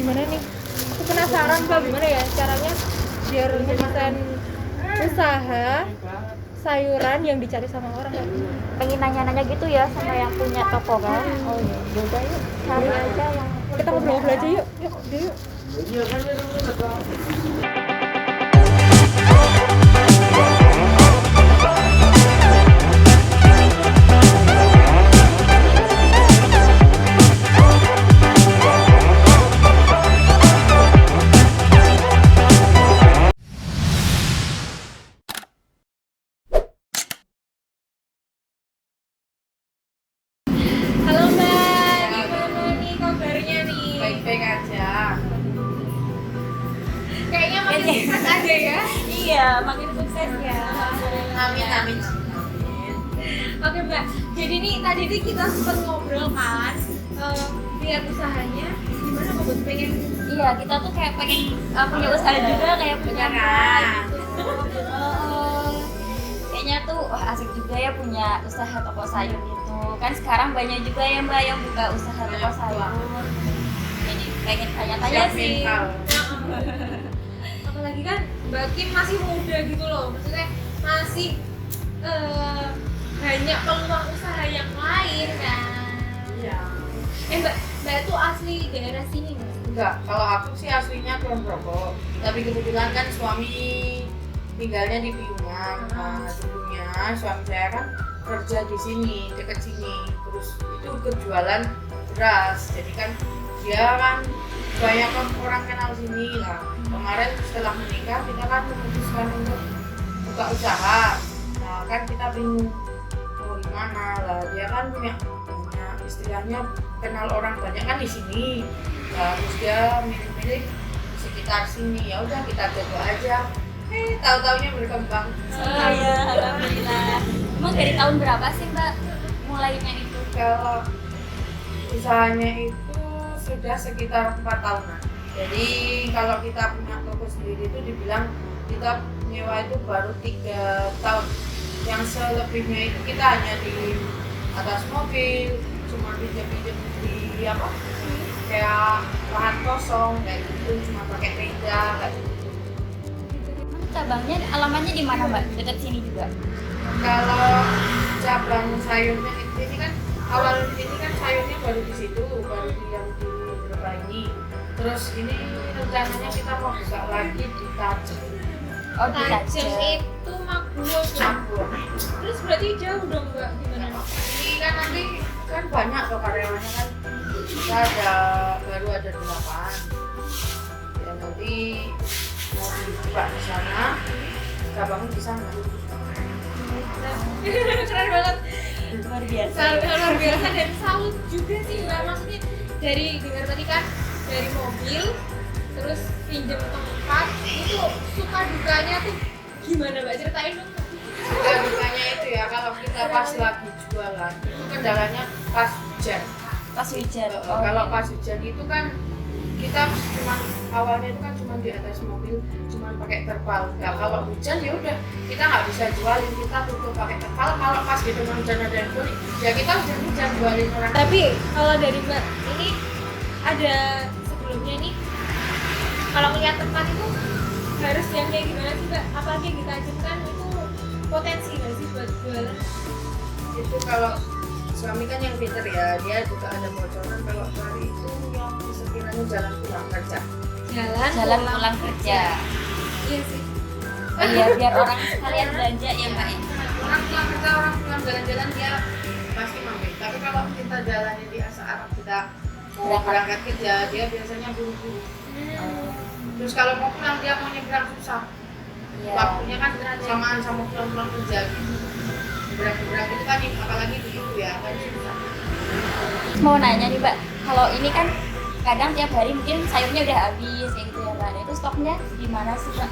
gimana nih? Aku penasaran Mbak, gimana ya caranya biar ngedesain usaha sayuran yang dicari sama orang kayak gini. Pengen nanya-nanya gitu ya sama yang punya toko kan. Oh iya, yaudah yuk cari aja yang Kita ngobrol-ngobrol aja yuk. Yuk, yuk. Halo Mbak, gimana nih kabarnya nih? Baik-baik aja. Kayaknya makin sukses aja ya. Iya, makin sukses ya. Amin amin. Oke Mbak, jadi nih tadi nih kita sempat ngobrol kan, lihat usahanya, gimana Mbak buat pengen Iya, kita tuh kayak pengen punya usaha juga kayak punya Mbak gitu. Kayaknya tuh wah asik juga ya punya usaha toko sayur gitu. Kan sekarang banyak juga ya Mbak yang buka usaha toko sayur. Jadi pengen tanya-tanya Siap sih. mental. apalagi kan Mbak Kim masih muda gitu loh, maksudnya masih banyak peluang usaha yang lain kan. Iya. Mbak tuh asli daerah sini nggak? Enggak, kalau aku sih aslinya Kulon Progo. Tapi kebetulan kan suami tinggalnya di Piungan. Nah, dulunya suami saya kan kerja di sini, dekat sini. Terus itu ikut jualan beras. Jadi kan dia kan banyak orang kenal sini lah. Kemarin setelah menikah kita kan memutuskan untuk buka usaha. Nah kan kita bingung mau gimana lah. Dia kan punya istilahnya kenal orang banyak kan di sini. Nah, terus dia milih-milih di sekitar sini. Ya udah kita coba aja. Tahu-taunya berkembang. Oh iya, alhamdulillah. Emang dari tahun berapa sih Mbak mulainya itu? Kalau usahanya itu sudah sekitar 4 tahunan. Jadi kalau kita punya toko sendiri itu dibilang kita nyewa itu baru 3 tahun. Yang selebihnya itu kita hanya di atas mobil, cuma pinjam-pinjam di apa? Kayak lahan kosong kayak gitu, cuma pakai tenda kayak gitu. Cabangnya alamannya di mana Mbak? Dekat sini juga. Kalau cabang sayurnya ini kan awal ini kan sayurnya baru di situ, baru di yang di beberapa ini. Terus ini rencananya kita mau buka lagi di Tajem. Oh, di Tajem Tajem. itu Maguwo tuh. Campur. Terus berarti jauh dong Mbak, gimana? Ini kan nanti kan banyak tuh karyawannya kan. Kita baru ada 8. Ya nanti mau dibuka di sana, cabangnya di sana. Keren banget. Luar biasa. Luar biasa dan salut juga sih Mbak, maksudnya dari dengar tadi kan dari mobil terus pinjem tempat itu suka dukanya tuh gimana Mbak, ceritain dong. Suka dukanya itu ya kalau kita pas lagi jualan itu kendalanya pas hujan. Pas hujan. Kalau pas hujan itu kan kita cuma awalnya itu kan cuma di atas mobil cuma pakai terpal. Nah, kalau hujan ya udah kita nggak bisa jualin, kita tutup pakai terpal. Kalau pas gitu hujan ada yang beli ya kita hujan jualin orang. Tapi kalau dari Mbak ini ada sebelumnya nih, kalau melihat tempat itu harus yang kayak gimana sih Mbak? Apalagi yang ditajamkan itu potensi nggak sih buat jualan? Itu kalau suami kan yang pinter ya, dia juga ada bocoran kalau hari itu yang sekiranya jalan pulang kerja. Jalan pulang kerja. Iya sih. Iya, biar orang sekalian belanja ya Mbak ya. Orang pulang kerja, orang pulang jalan-jalan dia pasti mampir. Tapi kalau kita jalannya di saat kita mau berangkat kerja, dia biasanya buru-buru. Terus kalau mau pulang dia mau nyebrang susah. Iya. Waktunya kan samaan sama pulang kerja gitu. Nyebrang itu kan apalagi begitu ya kan susah. Mau nanya nih Mbak, kalau ini kan kadang tiap hari mungkin sayurnya udah habis kayak gitu ya Mbak. Nah, itu stoknya di mana sih Mbak?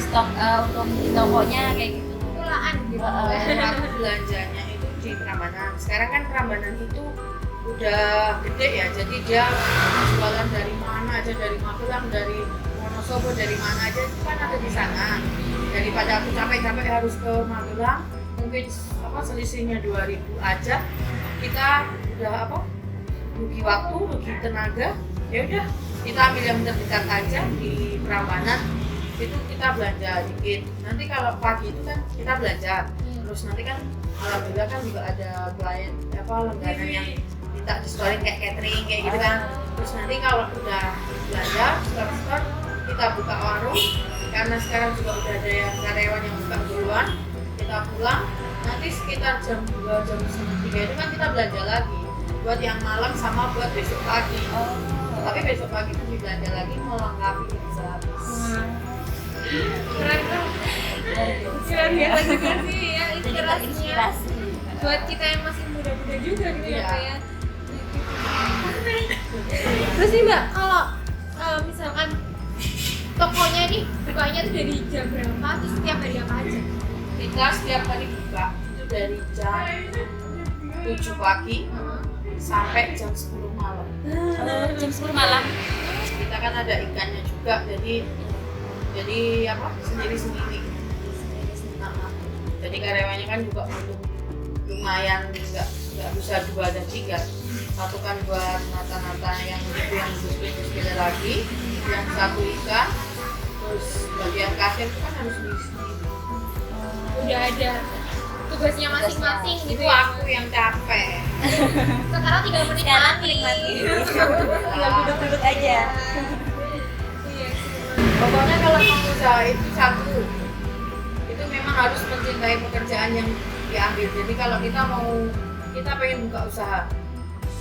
Stok untuk di tokonya kayak gitu. Pulaan gitu. Aku belanjanya itu di Prambanan. Sekarang kan Prambanan itu udah gede ya, jadi dia jualan dari mana aja, dari Magelang, dari Wonosobo, dari mana aja itu kan ada di sana. Daripada aku capek-capek harus ke Magelang, mungkin selisihnya 2.000 aja, kita udah rugi waktu, rugi tenaga, ya udah kita ambil yang terdekat aja di Prambanan, itu kita belanja dikit. Nanti kalau pagi itu kan kita belanja, terus nanti kan alhamdulillah kan juga ada klien langganan yang minta diskorin kayak catering kayak gitu kan. Terus nanti kalau udah belanja store kita buka warung, karena sekarang juga udah ada yang karyawan yang buka duluan, kita pulang nanti sekitar jam 2 jam 3 itu kan kita belanja lagi buat yang malam sama buat besok pagi. Tapi besok pagi nanti belanja lagi melengkapi yang habis. Keren kan? Keren biasa juga sih ya Inspirasi buat kita yang masih muda-muda juga gitu ya Iya. Mbak ya. Terus nih Mbak, kalau misalkan tokonya nih bukanya tuh dari jam berapa, terus setiap hari apa aja? Kita setiap hari buka itu dari jam 7 pagi sampai jam 10 malam. jam 10 malam. Kita kan ada ikannya juga, jadi apa sendiri-sendiri. Nah, jadi karyawannya kan juga butuh lumayan, nggak bisa 2 dan 3. Satu kan buat nata-nata yang biskuit lagi, yang satu ikan, terus bagian kasir itu kan harus sendiri. Udah ada tugasnya masing-masing gitu Itu ya. aku yang capek. Sekarang tinggal menikmati. Tinggal duduk-duduk aja. Iya sih. Pokoknya kalau pengusaha itu satu, itu memang harus mencintai pekerjaan yang diambil. Jadi kalau kita pengen buka usaha,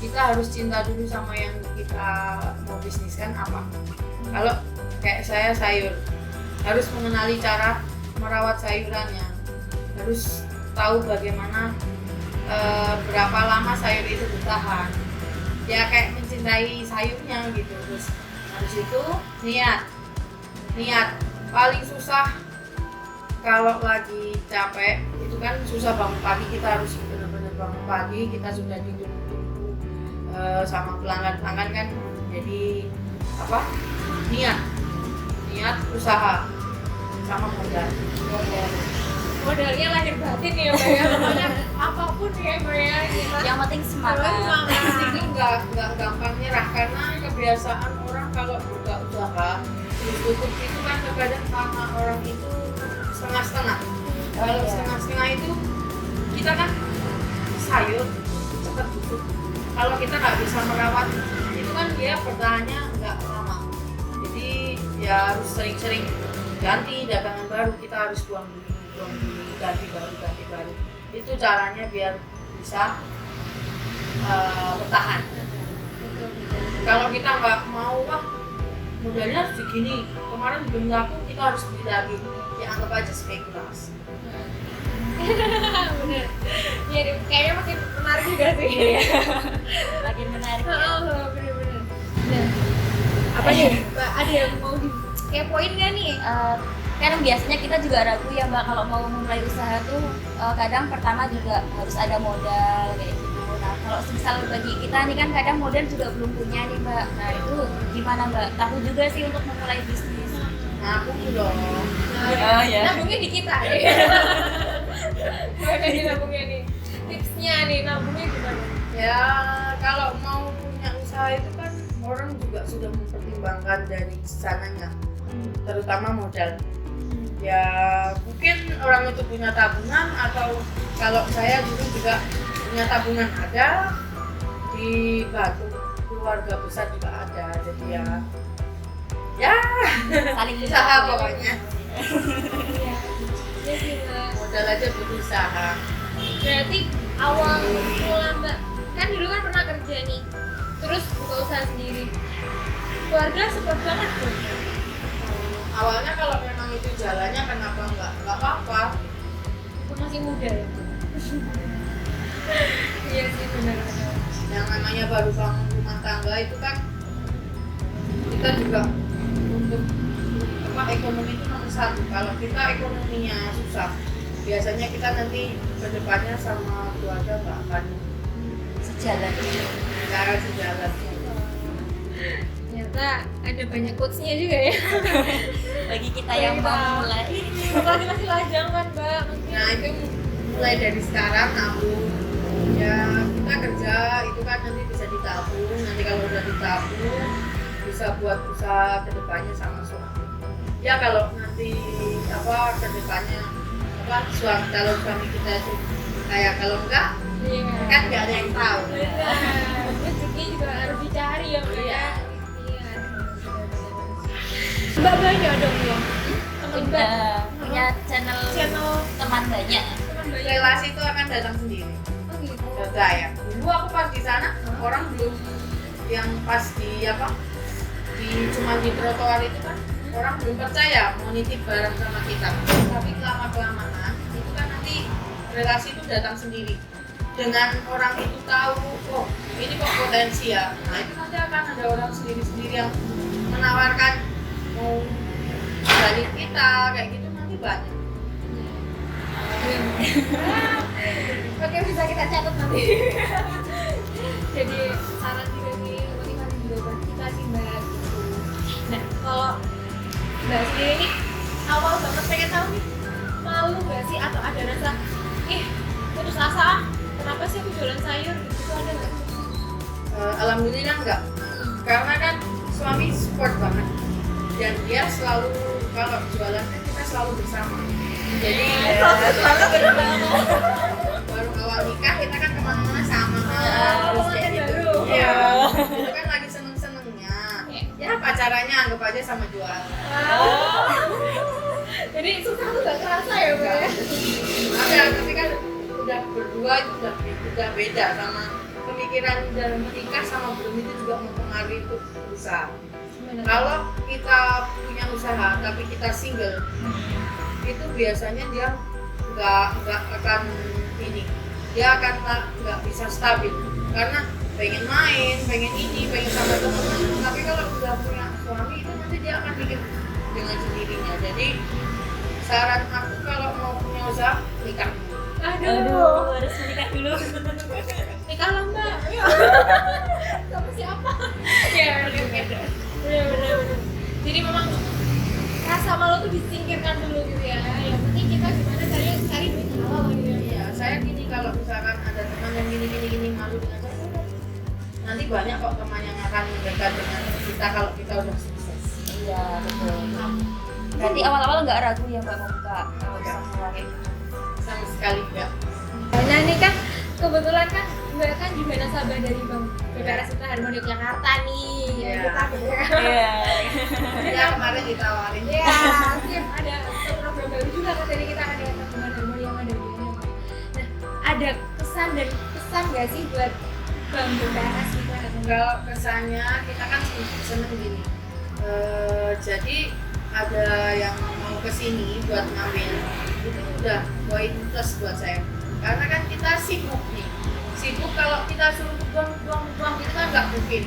kita harus cinta dulu sama yang kita mau bisniskan apa. Kalau kayak saya sayur, harus mengenali cara merawat sayurannya, harus tahu bagaimana berapa lama sayur itu bertahan. Ya kayak mencintai sayurnya gitu. Terus habis itu niat paling susah. Kalau lagi capek itu kan susah bangun pagi, kita harus benar-benar bangun pagi, kita sudah ditunggu sama pelanggan kan. Jadi niat usaha sama modal. Modalnya lahir batin ya Mbak ya. Pokoknya apapun ya Mbak ya. Yang penting semangat. Itu nggak gampang nyerah, karena kebiasaan orang kalau buka usaha terus tutup itu kan terkadang sama orang itu setengah-setengah. Kalau setengah-setengah itu kita kan sayur cepat busuk. Kalau kita nggak bisa merawat itu kan dia bertahannya nggak lama. Jadi ya harus sering-sering ganti dagangan baru, kita harus buang dulu, ganti baru. Itu caranya biar bisa bertahan. Kalau kita nggak mau, modalnya harus segini, kemarin belum laku, kita harus beli lagi. Ya anggap aja spekulasi. Bener. Ya kayaknya makin menarik juga sih. Makin menarik. Bener-bener. Nah, apa nih Mbak, ada yang mau dikepoin nggak nih? Kan biasanya kita juga ragu ya Mbak, kalau mau mulai usaha tuh kadang pertama juga harus ada modal kayak gitu. Nah kalau misal bagi kita nih kan kadang modal juga belum punya nih Mbak. Nah itu gimana Mbak? Takut juga sih untuk memulai bisnis. Nah aku dong. Ya. Nabungnya di kita nih. Gimana nih nabungnya nih? Tipsnya nih nabungnya gimana? Ya kalau mau punya usaha itu kan orang juga sudah mempertimbangkan dari sananya, terutama modal. Ya mungkin orang itu punya tabungan, atau kalau saya dulu juga punya tabungan ada, di Batu keluarga besar juga ada. Jadi ya Saling usaha pokoknya. Iya. Ya sih Mbak. Modal aja butuh usaha. Berarti awal mula Mbak kan dulu kan pernah kerja nih, terus buka usaha sendiri. Keluarga support banget tuh. Awalnya kalau memang itu jalannya kenapa nggak apa-apa. Aku masih muda ya. Iya sih benar. Yang namanya baru bangun rumah tangga itu kan kita juga untuk ekonomi itu nomor satu. Kalau kita ekonominya susah, biasanya kita nanti kedepannya sama keluarga nggak akan sejalan. Ternyata ada banyak quotes-nya juga ya. Bagi kita yang mau mulai. Kalau kita masih lajang kan Mbak. Nah itu mulai dari sekarang nabung. Ya kita kerja itu kan nanti bisa ditabung. Nanti kalau udah ditabung bisa buat usaha kedepannya sama suami. Ya kalau nanti kedepannya suami, kalau suami kita itu kayak, kalau enggak Iya. kan nggak ada yang tahu. Benar. Rezeki juga harus dicari ya Mbak. Iya. Iya. Mbak banyak dong ya. Teman Mbak. punya channel teman banyak. Teman banyak. Relasi itu akan datang sendiri. Oh gitu. Percaya. Dulu aku pas di sana orang belum, yang pas di cuma di trotoar itu kan orang belum percaya mau nitip barang sama kita. Tapi lama kelamaan itu kan nanti relasi itu datang sendiri. Dengan orang itu tahu, oh ini kok potensi ya. Nah itu nanti akan ada orang sendiri yang menawarkan mau balik kita kayak gitu, nanti banyak. Oke, bisa kita catat nanti. Jadi saran juga nih, motivasi juga buat kita sih Mbak gitu. Nah, kalau Mbak sendiri nih awal banget pengen tahu nih, malu nggak sih atau ada rasa putus asa, kenapa sih aku jualan sayur gitu, ada nggak? Alhamdulillah enggak, karena kan suami support banget dan dia selalu, kalau jualan kan kita selalu bersama. Jadi baru awal nikah kita kan kemana-mana sama, terus kayak gitu. Iya, itu kan lagi seneng-senengnya. Ya pacarannya anggap aja sama jualan. Jadi susah tuh nggak kerasa ya Mbak ya? Tapi kan udah berdua itu udah beda, sama pemikiran dalam menikah sama belum itu juga mempengaruhi itu usaha. Kalau kita punya usaha tapi kita single, itu biasanya dia nggak akan dia akan nggak bisa stabil karena pengen main, pengen sama teman. Tapi kalau udah punya suami itu nanti dia akan bikin dengan sendirinya. Jadi saran aku kalau mau punya usaha, nikah. Aduh, Harus menikah dulu. nikah lah Mbak. Sama siapa? Ya, bener. Jadi memang rasa malu tuh disingkirkan dulu gitu ya. Yang penting kita gimana cari duit halal gitu ya. Iya, saya gini, kalau misalkan ada teman yang gini malu dengan saya, nanti banyak kok teman yang akan mendekat dengan kita kalau kita udah sukses. Iya betul. Berarti awal-awal nggak ragu ya Mbak mau buka usaha kayak gitu? Sama sekali enggak. Nah ini kan kebetulan kan Mbak kan juga nasabah dari Bang BPRS Citra Harmoni Yogyakarta nih. Iya. Kita gitu ya. Iya. Ya kemarin ditawarin. Iya, sip, ada program baru juga kan dari kita kan dengan tabungan harmoni yang ada di Indonesia. Nah, ada kesan dan pesan nggak sih buat Bang BPRS Citra Harmoni? Kalau kesannya kita kan seneng gini. Jadi ada yang mau kesini buat ngambil, itu udah poin plus buat saya. Karena kan kita sibuk nih. Sibuk kalau kita suruh buang itu kan nggak mungkin.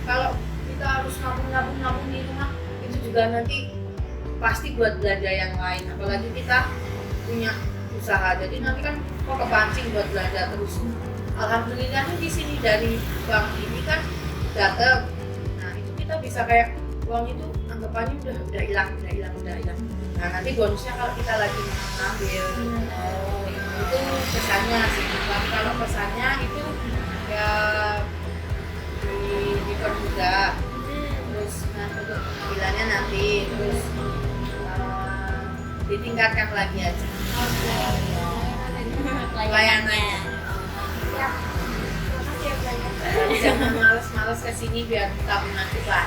Kalau kita harus nabung di rumah, itu juga nanti pasti buat belanja yang lain. Apalagi kita punya usaha, jadi nanti kan kok kepancing buat belanja terus. Alhamdulillahnya di sini dari bank ini kan datang. Nah itu kita bisa kayak uang itu anggapannya udah hilang. Nah nanti bonusnya kalau kita lagi ngambil. Itu pesannya sih. Tapi kalau pesannya itu ya dipermudah, terus untuk pengambilannya nanti, terus ditingkatkan lagi aja layanannya. Siap. Makasih ya Mbak ya. Jangan males-males kesini biar tabungan kita.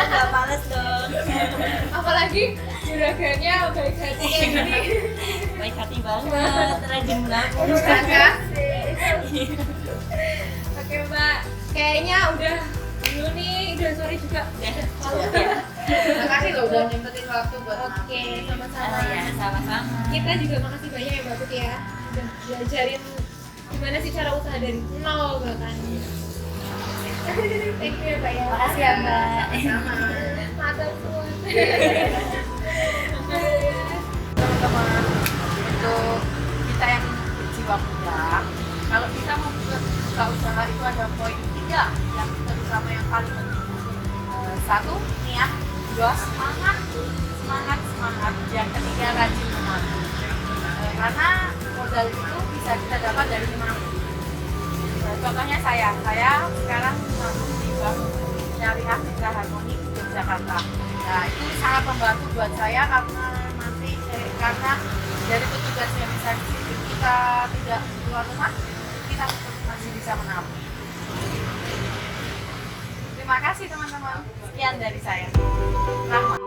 Nggak males dong. Apalagi juragannya baik hati kayak gini. Baik hati banget, rajin menabung. Terima kasih. Oke Mbak, kayaknya udah dulu nih, udah sore juga. Malam ya. Terima kasih loh udah nyempetin waktu buat Oke, sama-sama. Ya, sama-sama. Kita juga makasih banyak ya Mbak Putih ya, udah diajarin gimana sih cara usaha dari nol bahkan. Thank you ya Mbak ya. Makasih ya Mbak. Sama. Mantap semua. Teman-teman, untuk kita yang berjiwa muda, kalau kita mau buka usaha itu ada poin 3 yang terutama yang paling penting. 1, niat. 2, semangat. Yang ketiga, rajin menabung. Karena modal itu bisa kita dapat dari mana. Contohnya saya sekarang menabung di bank Nyari Asmita Harmoni Yogyakarta. Nah itu sangat membantu buat saya karena karena dari petugas yang bisa di sini kita tidak keluar rumah, kita masih bisa menabung. Terima kasih teman-teman. Sekian dari saya. Rahma.